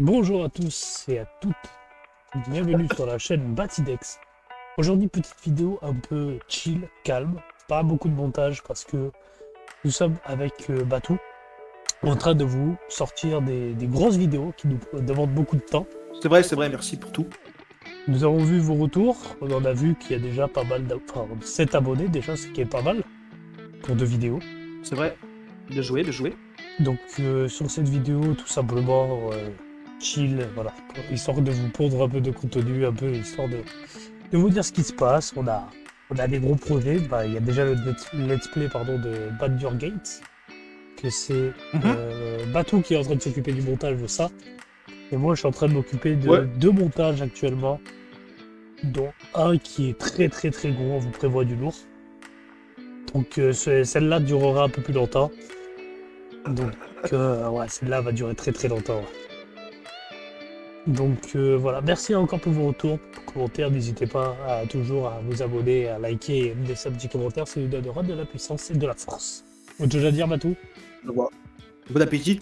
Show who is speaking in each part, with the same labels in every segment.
Speaker 1: Bonjour à tous et à toutes, bienvenue sur la chaîne Batidex. Aujourd'hui, petite vidéo un peu chill, calme, pas beaucoup de montage parce que nous sommes avec Batou en train de vous sortir des grosses vidéos qui nous demandent beaucoup de temps.
Speaker 2: C'est vrai, merci pour tout.
Speaker 1: Nous avons vu vos retours, on en a vu qu'il y a déjà pas mal, enfin 7 abonnés déjà, ce qui est pas mal pour 2 vidéos.
Speaker 2: C'est vrai, bien joué, bien joué.
Speaker 1: Donc sur cette vidéo, tout simplement chill, voilà, histoire de vous pondre un peu de contenu, un peu histoire de vous dire ce qui se passe. On a des gros projets. Bah, il y a déjà le let's play de Baldur's Gate, que c'est Batou qui est en train de s'occuper du montage de ça. Et moi, je suis en train de m'occuper de 2 montages actuellement, dont un qui est très très très gros, on vous prévoit du lourd. Donc celle-là durera un peu plus longtemps. Donc ouais, celle-là va durer très très longtemps. Ouais. Donc voilà, merci encore pour vos retours, pour commentaires. N'hésitez pas à toujours à vous abonner, à liker et me laisser un petit commentaire, ça nous donnera de la puissance et de la force. Autre chose à dire, Batou?
Speaker 2: Bon appétit.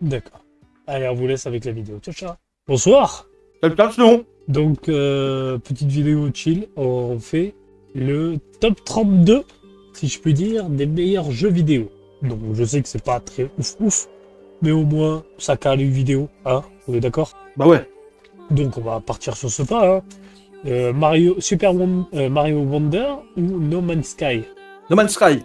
Speaker 1: D'accord. Allez, on vous laisse avec la vidéo. Ciao, ciao. Bonsoir.
Speaker 2: Salutations.
Speaker 1: Donc petite vidéo chill, on fait le top 32, si je puis dire, des meilleurs jeux vidéo. Donc je sais que c'est pas très ouf, mais au moins ça cale une vidéo, hein, vous êtes d'accord?
Speaker 2: Bah ouais.
Speaker 1: Donc on va partir sur ce pas, hein. Mario Wonder ou No Man's Sky?
Speaker 2: No Man's Sky.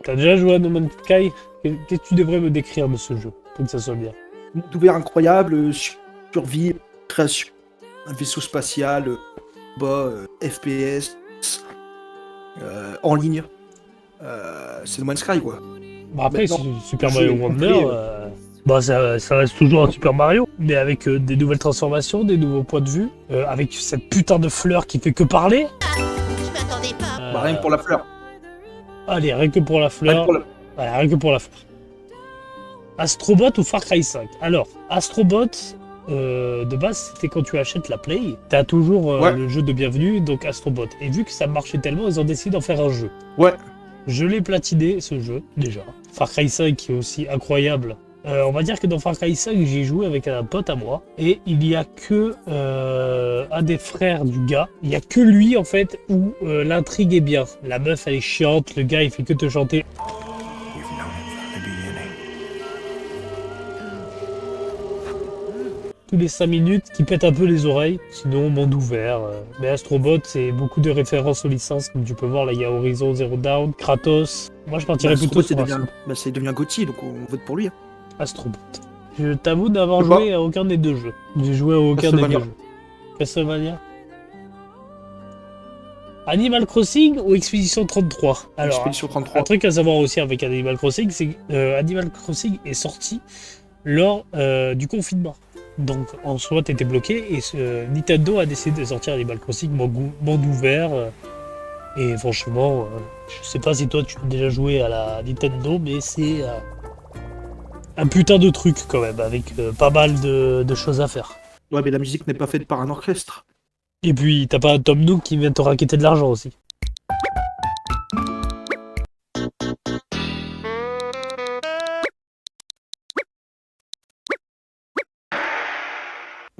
Speaker 1: T'as déjà joué à No Man's Sky? Qu'est-ce que tu devrais me décrire de ce jeu, pour que ça soit bien?
Speaker 2: Monde ouvert incroyable, survie, création, un vaisseau spatial, FPS, en ligne. C'est No Man's Sky quoi.
Speaker 1: Bah après,
Speaker 2: Maintenant,
Speaker 1: Super
Speaker 2: le
Speaker 1: Mario
Speaker 2: jeu est
Speaker 1: Wonder,
Speaker 2: complet,
Speaker 1: bah ça reste toujours un Super Mario, mais avec des nouvelles transformations, des nouveaux points de vue, avec cette putain de fleur qui fait que parler.
Speaker 3: Je m'attendais pas.
Speaker 2: Bah rien que pour la fleur.
Speaker 1: Allez, rien que pour la fleur. Allez, rien que pour la fleur. Astrobot ou Far Cry 5? Alors, Astrobot, de base, c'était quand tu achètes la Play, t'as toujours le jeu de bienvenue, donc Astrobot. Et vu que ça marchait tellement, ils ont décidé d'en faire un jeu.
Speaker 2: Ouais.
Speaker 1: Je l'ai platiné, ce jeu, déjà. Far Cry 5 qui est aussi incroyable. On va dire que dans Far Cry 5, j'ai joué avec un pote à moi, et il y a que un des frères du gars, il y a que lui, en fait, où l'intrigue est bien. La meuf, elle est chiante, le gars, il fait que te chanter. Tous les 5 minutes qui pètent un peu les oreilles, sinon monde ouvert. Mais Astrobot, c'est beaucoup de références aux licences, comme tu peux voir, là il y a Horizon Zero Dawn, Kratos. Moi je partirais plutôt sur Astrobot.
Speaker 2: C'est devenu un GOTY, donc on vote pour lui. Hein.
Speaker 1: Astrobot. Je t'avoue d'avoir joué à aucun des 2 jeux. J'ai joué à aucun des 2 jeux. Castlevania. Animal Crossing ou Expedition 33? Alors,
Speaker 2: Expedition 33.
Speaker 1: un truc à savoir aussi avec Animal Crossing, c'est que Animal Crossing est sorti lors du confinement. Donc en soi t'étais bloqué et Nintendo a décidé de sortir Animal Crossing monde ouvert et franchement je sais pas si toi tu as déjà joué à la Nintendo, mais c'est un putain de truc quand même avec pas mal de choses à faire.
Speaker 2: Ouais mais la musique n'est pas faite par un orchestre.
Speaker 1: Et puis t'as pas un Tom Nook qui vient te raqueter de l'argent aussi.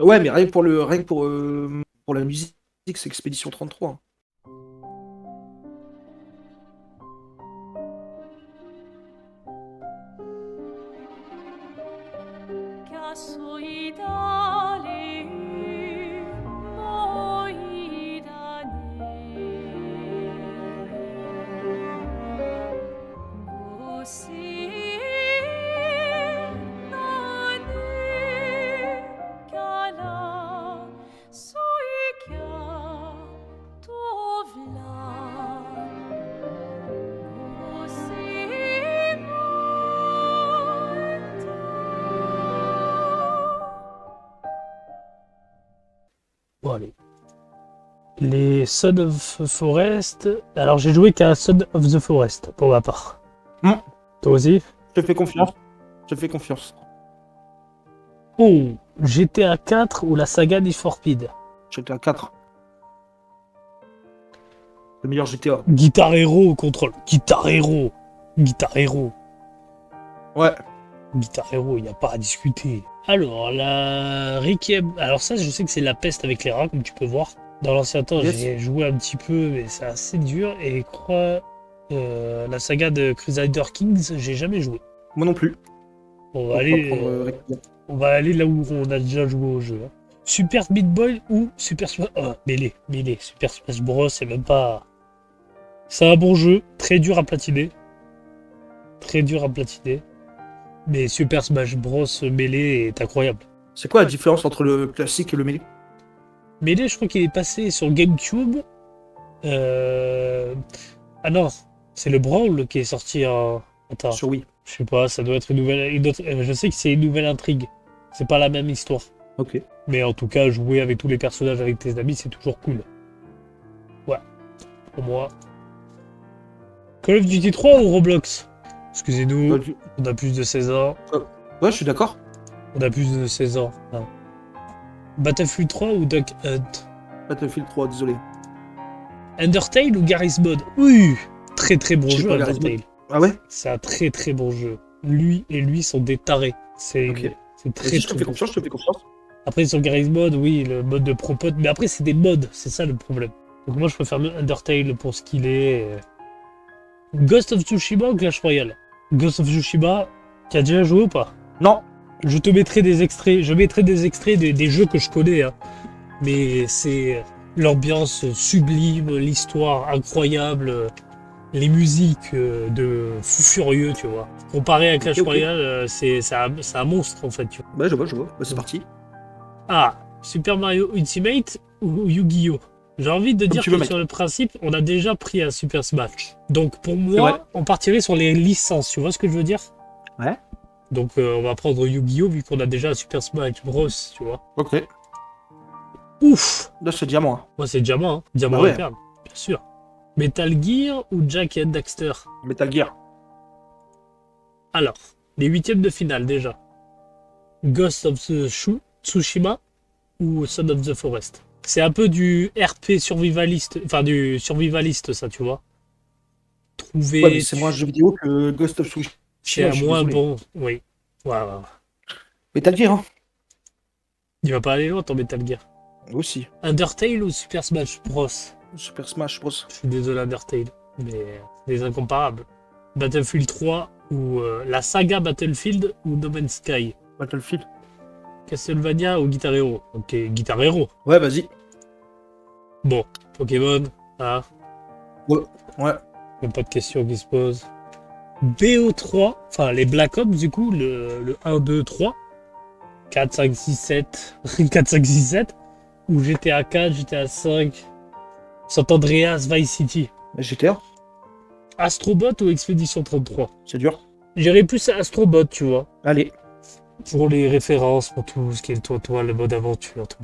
Speaker 2: Ouais mais rien que pour la musique, c'est Expedition 33.
Speaker 1: Bon allez. Les Son of Forest. Alors j'ai joué qu'à Son of the Forest pour ma part. Toi aussi?
Speaker 2: Je te fais confiance. Je te fais confiance.
Speaker 1: Oh, GTA 4 ou la saga Need for Speed?
Speaker 2: GTA 4. Le meilleur GTA.
Speaker 1: Guitar Hero au contrôle. Guitar Hero. Guitar Hero.
Speaker 2: Ouais.
Speaker 1: Guitar Hero, il n'y a pas à discuter. Alors, la Requiem. Alors, ça, je sais que c'est la peste avec les rats, comme tu peux voir. Dans l'ancien temps,
Speaker 2: Yes.
Speaker 1: j'ai joué un petit peu, mais c'est assez dur. Et crois, la saga de Crusader Kings, j'ai jamais joué.
Speaker 2: Moi non plus.
Speaker 1: On va
Speaker 2: Donc,
Speaker 1: aller,
Speaker 2: on va prendre, Requiem.
Speaker 1: on va aller là où on a déjà joué au jeu. Hein. Super Meat Boy ou Super Smash. Oh, Melee. Super Smash Bros, c'est même pas. C'est un bon jeu, très dur à platiner. Mais Super Smash Bros Melee est incroyable.
Speaker 2: C'est quoi la différence entre le classique et le melee?
Speaker 1: Melee, je crois qu'il est passé sur GameCube. Ah non, c'est le Brawl qui est sorti en. Attends,
Speaker 2: Sur Wii.
Speaker 1: je sais pas, ça doit être je sais que c'est une nouvelle intrigue. C'est pas la même histoire.
Speaker 2: Ok.
Speaker 1: Mais en tout cas, jouer avec tous les personnages avec tes amis, c'est toujours cool. Ouais, pour moi. Call of Duty 3 ou Roblox? Excusez-nous, on a plus de 16 ans.
Speaker 2: Ouais, je suis d'accord.
Speaker 1: On a plus de 16 ans. Ah. Battlefield 3 ou Duck Hunt?
Speaker 2: Battlefield 3, désolé.
Speaker 1: Undertale ou Garry's Mod? Oui, très très bon
Speaker 2: Je sais
Speaker 1: jeu
Speaker 2: pas, Garry's
Speaker 1: Undertale.
Speaker 2: Ah ouais?
Speaker 1: C'est un très très bon jeu. Lui et lui sont des tarés. C'est
Speaker 2: Ok.
Speaker 1: c'est très
Speaker 2: Vas-y, je te
Speaker 1: très
Speaker 2: fais
Speaker 1: bon.
Speaker 2: confiance, je te fais confiance.
Speaker 1: Après sur Garry's Mod, oui, le mode de pro pote, mais après c'est des mods, c'est ça le problème. Donc moi je préfère mieux Undertale pour ce qu'il est. Ghost of Tsushima ou Clash Royale? Ghost of Tsushima, tu as déjà joué ou pas?
Speaker 2: Non.
Speaker 1: Je te mettrai des extraits, je mettrai des extraits des jeux que je connais, hein. Mais c'est l'ambiance sublime, l'histoire incroyable, les musiques de fou furieux, tu vois. Comparé à Clash
Speaker 2: Ok.
Speaker 1: Royale, c'est un monstre en fait, tu vois.
Speaker 2: Ouais, je vois, je vois. Bah, c'est parti.
Speaker 1: Ah, Super Mario Ultimate ou Yu-Gi-Oh! J'ai envie de dire
Speaker 2: tu veux,
Speaker 1: que
Speaker 2: mec.
Speaker 1: sur le principe, on a déjà pris un Super Smash. Donc pour
Speaker 2: vrai.
Speaker 1: moi, on partirait sur les licences, tu vois ce que je veux dire?
Speaker 2: Ouais.
Speaker 1: Donc on va prendre Yu-Gi-Oh! Vu qu'on a déjà un Super Smash Bros, tu vois.
Speaker 2: Ok.
Speaker 1: Ouf!
Speaker 2: Là, c'est diamant. Hein.
Speaker 1: Moi c'est Diamant, hein. Diamant
Speaker 2: Bah ouais.
Speaker 1: Eterne, bien sûr. Metal Gear ou Jack and Daxter?
Speaker 2: Metal Gear.
Speaker 1: Alors, les huitièmes de finale déjà. Ghost of Tsushima ou Son of the Forest? C'est un peu du RP survivaliste, enfin du survivaliste ça, tu vois. Trouver...
Speaker 2: Ouais, mais c'est moins un jeu vidéo que Ghost of Tsushima.
Speaker 1: C'est un
Speaker 2: je suis
Speaker 1: moins
Speaker 2: désolé.
Speaker 1: bon, oui. Ouais.
Speaker 2: Metal Gear, hein.
Speaker 1: Il va pas aller loin ton Metal Gear.
Speaker 2: Aussi.
Speaker 1: Undertale ou Super Smash Bros?
Speaker 2: Super Smash Bros.
Speaker 1: Je suis désolé Undertale, mais c'est des incomparables. Battlefield 3 ou la saga Battlefield ou No Man's Sky?
Speaker 2: Battlefield.
Speaker 1: Castlevania ou Guitar Hero? Ok, Guitar Hero.
Speaker 2: Ouais, vas-y.
Speaker 1: Bon, Pokémon, ah,
Speaker 2: Ouais.
Speaker 1: même pas de questions qui se posent. BO3, enfin les Black Ops du coup, le 1, 2, 3, 4, 5, 6, 7, 4, 5, 6, 7, ou GTA 4, GTA 5, San Andreas, Vice City.
Speaker 2: GTA,
Speaker 1: Astrobot ou Expédition 33?
Speaker 2: c'est dur.
Speaker 1: J'irais plus à Astrobot, tu vois,
Speaker 2: Allez.
Speaker 1: pour les références, pour tout ce qui est toi, le mode aventure, tout.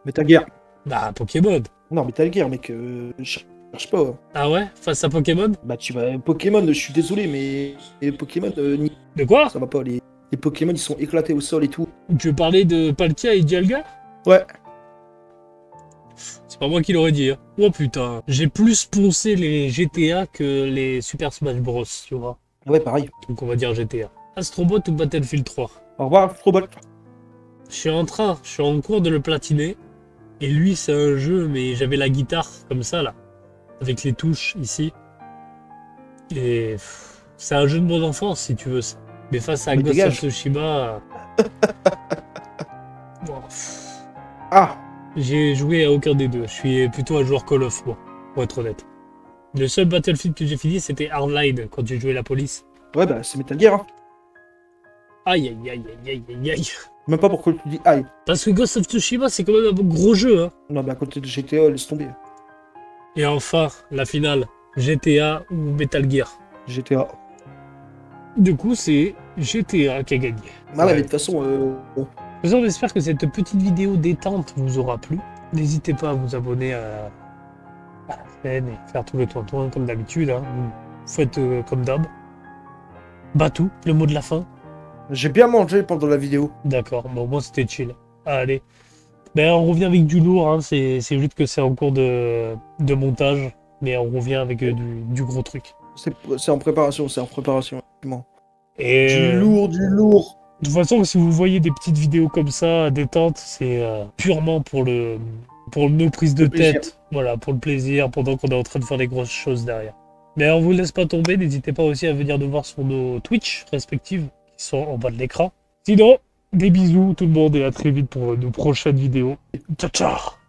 Speaker 2: Metal Gear.
Speaker 1: Bah, Pokémon.
Speaker 2: Non, Metal Gear, mec, je cherche pas.
Speaker 1: Ah ouais, face à Pokémon?
Speaker 2: Bah, tu vas. Pokémon, je suis désolé, mais les Pokémon,
Speaker 1: De quoi?
Speaker 2: ça va pas. Les Pokémon, ils sont éclatés au sol et tout.
Speaker 1: Tu veux parler de Palkia et Dialga?
Speaker 2: Ouais.
Speaker 1: C'est pas moi qui l'aurais dit. Hein. Oh putain, j'ai plus poncé les GTA que les Super Smash Bros, tu vois.
Speaker 2: Ouais, pareil.
Speaker 1: Donc on va dire GTA. Astrobot ou Battlefield 3?
Speaker 2: Au revoir, Frobot.
Speaker 1: Je suis en cours de le platiner. Et lui, c'est un jeu, mais j'avais la guitare comme ça, là. Avec les touches, ici. Et c'est un jeu de mon enfance, si tu veux ça. Mais face à
Speaker 2: Mais
Speaker 1: Ghost
Speaker 2: dégage.
Speaker 1: of Tsushima... Bon,
Speaker 2: Ah,
Speaker 1: j'ai joué à aucun des deux. Je suis plutôt un joueur Call of, moi, pour être honnête. Le seul Battlefield que j'ai fini, c'était Hardline, quand j'ai joué la police.
Speaker 2: ouais, bah, c'est Metal Gear. Hein.
Speaker 1: Aïe, aïe, aïe, aïe, aïe, aïe.
Speaker 2: Même pas pourquoi tu dis aïe.
Speaker 1: Parce que Ghost of Tsushima, c'est quand même un gros jeu, hein.
Speaker 2: Non, bah, à côté de GTA, laisse tomber.
Speaker 1: Et enfin, la finale, GTA ou Metal Gear.
Speaker 2: GTA.
Speaker 1: Du coup, c'est GTA qui a gagné.
Speaker 2: Ah ouais,
Speaker 1: Ouais.
Speaker 2: mais de toute façon,
Speaker 1: De toute façon, j'espère que cette petite vidéo détente vous aura plu. N'hésitez pas à vous abonner à la chaîne et faire tout le toin comme d'habitude. Hein. Vous faites comme d'hab. Batou, le mot de la fin.
Speaker 2: j'ai bien mangé pendant la vidéo.
Speaker 1: D'accord, bon, moi c'était chill. Allez. Ben, on revient avec du lourd, hein. C'est juste que c'est en cours de montage. Mais on revient avec du gros truc.
Speaker 2: C'est en préparation, effectivement.
Speaker 1: Et
Speaker 2: Du lourd, du lourd.
Speaker 1: De toute façon, si vous voyez des petites vidéos comme ça, détente, c'est purement pour nos prises de
Speaker 2: Le plaisir.
Speaker 1: tête. Voilà, pour le plaisir, pendant qu'on est en train de faire des grosses choses derrière. Mais on vous laisse pas tomber, n'hésitez pas aussi à venir nous voir sur nos Twitch respectives, qui sont en bas de l'écran. Sinon, des bisous tout le monde et à très vite pour nos prochaines vidéos. Ciao ciao!